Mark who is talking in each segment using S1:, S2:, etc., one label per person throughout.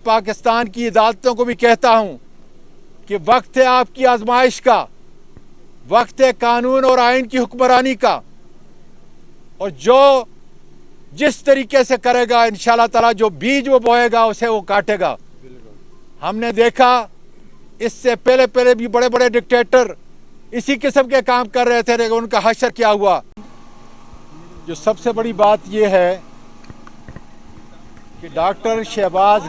S1: पाकिस्तान की अदालतों को भी कहता हूं कि वक्त है आपकी आजमाइश का, वक्त है कानून और आइन की हुक्मरानी का, और जो जिस तरीके से करेगा इंशाल्लाह ताला जो बीज वो बोएगा उसे वो काटेगा। हमने देखा इससे पहले पहले भी बड़े बड़े डिक्टेटर इसी किस्म के काम कर रहे थे, लेकिन उनका हशर क्या हुआ। जो सबसे बड़ी बात यह है कि डॉक्टर शहबाज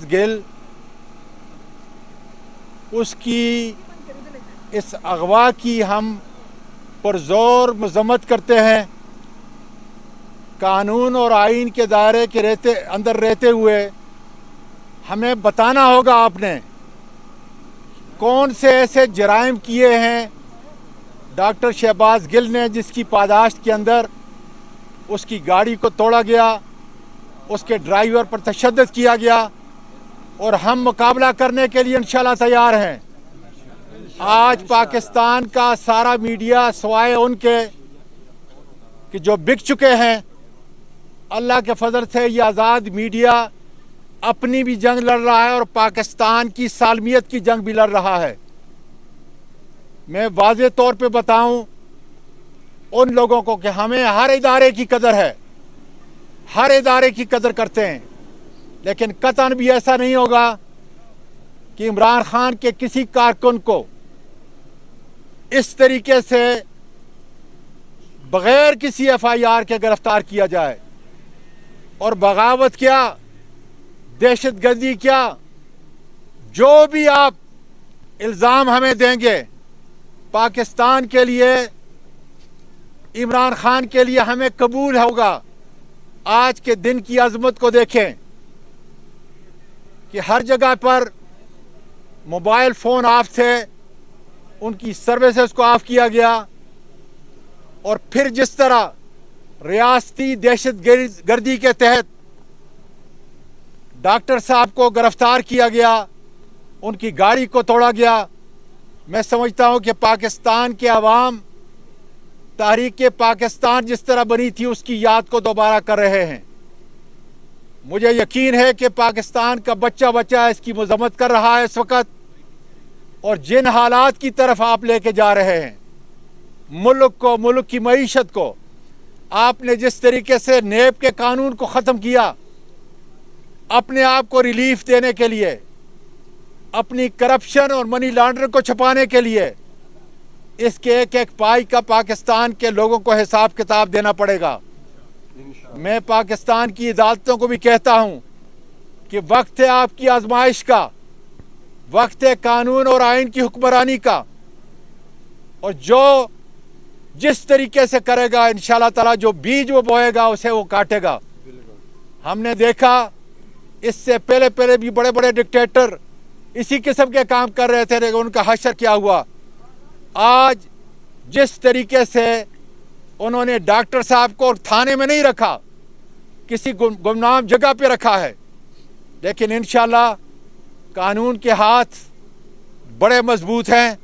S1: गिल उसकी इस अगवा की हम पुरज़ोर मज़म्मत करते हैं। कानून और आइन के दायरे के अंदर रहते हुए हमें बताना होगा आपने कौन से ऐसे जराइम किए हैं डॉक्टर शहबाज गिल ने, जिसकी पादाश्त के अंदर उसकी गाड़ी को तोड़ा गया, उसके ड्राइवर पर तशद्दुद किया गया, और हम मुकाबला करने के लिए इंशाल्लाह तैयार हैं। आज पाकिस्तान का सारा मीडिया सवाए उनके कि जो बिक चुके हैं, अल्लाह के फजल से ये आज़ाद मीडिया अपनी भी जंग लड़ रहा है और पाकिस्तान की सालमियत की जंग भी लड़ रहा है। मैं वाज़े तौर पे बताऊं उन लोगों को कि हमें हर इदारे की कदर है, हर इदारे की कदर करते हैं, लेकिन कतन भी ऐसा नहीं होगा कि इमरान खान के किसी कारकुन को इस तरीके से बग़ैर किसी FIR के गिरफ्तार किया जाए। और बगावत क्या, दहशतगर्दी क्या, जो भी आप इल्ज़ाम हमें देंगे, पाकिस्तान के लिए, इमरान खान के लिए हमें कबूल होगा। आज के दिन की अज़मत को देखें कि हर जगह पर मोबाइल फ़ोन ऑफ थे, उनकी सर्विसेज को ऑफ किया गया, और फिर जिस तरह रियासती दहशतगर्दी के तहत डॉक्टर साहब को गिरफ्तार किया गया, उनकी गाड़ी को तोड़ा गया, मैं समझता हूं कि पाकिस्तान के अवाम तहरीक पाकिस्तान जिस तरह बनी थी उसकी याद को दोबारा कर रहे हैं। मुझे यकीन है कि पाकिस्तान का बच्चा बच्चा इसकी मज़म्मत कर रहा है इस वक्त, और जिन हालात की तरफ आप लेके जा रहे हैं मुल्क को, मुल्क की मईशत को, आपने जिस तरीके से नेब के कानून को ख़त्म किया अपने आप को रिलीफ देने के लिए, अपनी करप्शन और मनी लॉन्ड्रिंग को छुपाने के लिए, इसके एक एक पाई का पाकिस्तान के लोगों को हिसाब किताब देना पड़ेगा। मैं पाकिस्तान की अदालतों को भी कहता हूं कि वक्त है आपकी आजमाइश का, वक्त है कानून और आइन की हुक्मरानी का, और जो जिस तरीके से करेगा इंशाल्लाह ताला जो बीज वो बोएगा उसे वो काटेगा। हमने देखा इससे पहले पहले भी बड़े बड़े डिक्टेटर इसी किस्म के काम कर रहे थे, लेकिन उनका हशर क्या हुआ। आज जिस तरीके से उन्होंने डॉक्टर साहब को थाने में नहीं रखा, किसी गुमनाम जगह पे रखा है, लेकिन इंशाल्लाह कानून के हाथ बड़े मजबूत हैं।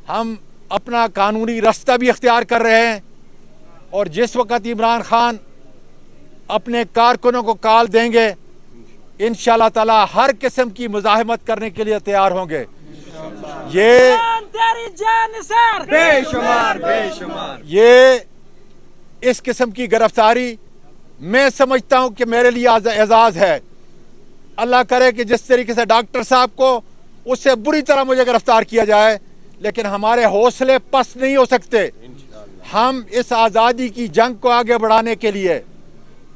S1: हम अपना कानूनी रास्ता भी इख्तियार कर रहे हैं, और जिस वक़्त इमरान खान अपने कारकुनों को कॉल देंगे इंशाल्लाह ताला हर किस्म की मुज़ाहमत करने के लिए तैयार होंगे। ये इस किस्म की गिरफ्तारी मैं समझता हूं कि मेरे लिए एजाज़ है। अल्लाह करे कि जिस तरीके से डॉक्टर साहब को उससे बुरी तरह मुझे गिरफ्तार किया जाए, लेकिन हमारे हौसले पस्त नहीं हो सकते। हम इस आज़ादी की जंग को आगे बढ़ाने के लिए,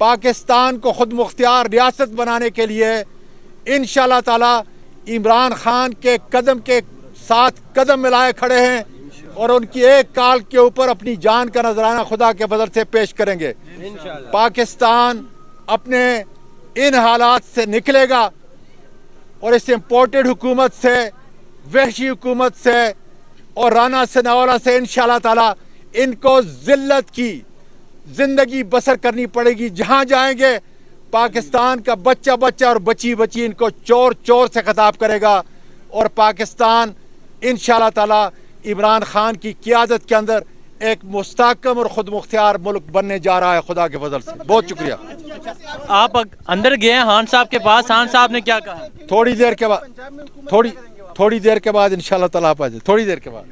S1: पाकिस्तान को खुद मुख्तियार रियासत बनाने के लिए इंशाल्लाह ताला इमरान खान के कदम के साथ कदम मिलाए खड़े हैं, और उनकी एक काल के ऊपर अपनी जान का नजराना खुदा के फजल से पेश करेंगे। पाकिस्तान अपने इन हालात से निकलेगा, और इस इम्पोर्टेड हुकूमत से, वहशी हुकूमत से और राना सनावाला से इंशाल्लाह ताला इनको जिल्लत की जिंदगी बसर करनी पड़ेगी। जहां जाएंगे पाकिस्तान का बच्चा बच्चा और बच्ची बच्ची इनको चोर चोर से खिताब करेगा, और पाकिस्तान इंशाल्लाह ताला इमरान खान की क़ियादत के अंदर ایک مستحکم اور خود مختار ملک بننے جا رہا ہے خدا کے فضل سے. بہت شکریہ.
S2: آپ اندر گئے ہیں خان صاحب کے پاس، خان صاحب نے کیا کہا؟
S1: تھوڑی دیر کے بعد انشاءاللہ تعالیٰ آپ آ جائیں. تھوڑی دیر کے بعد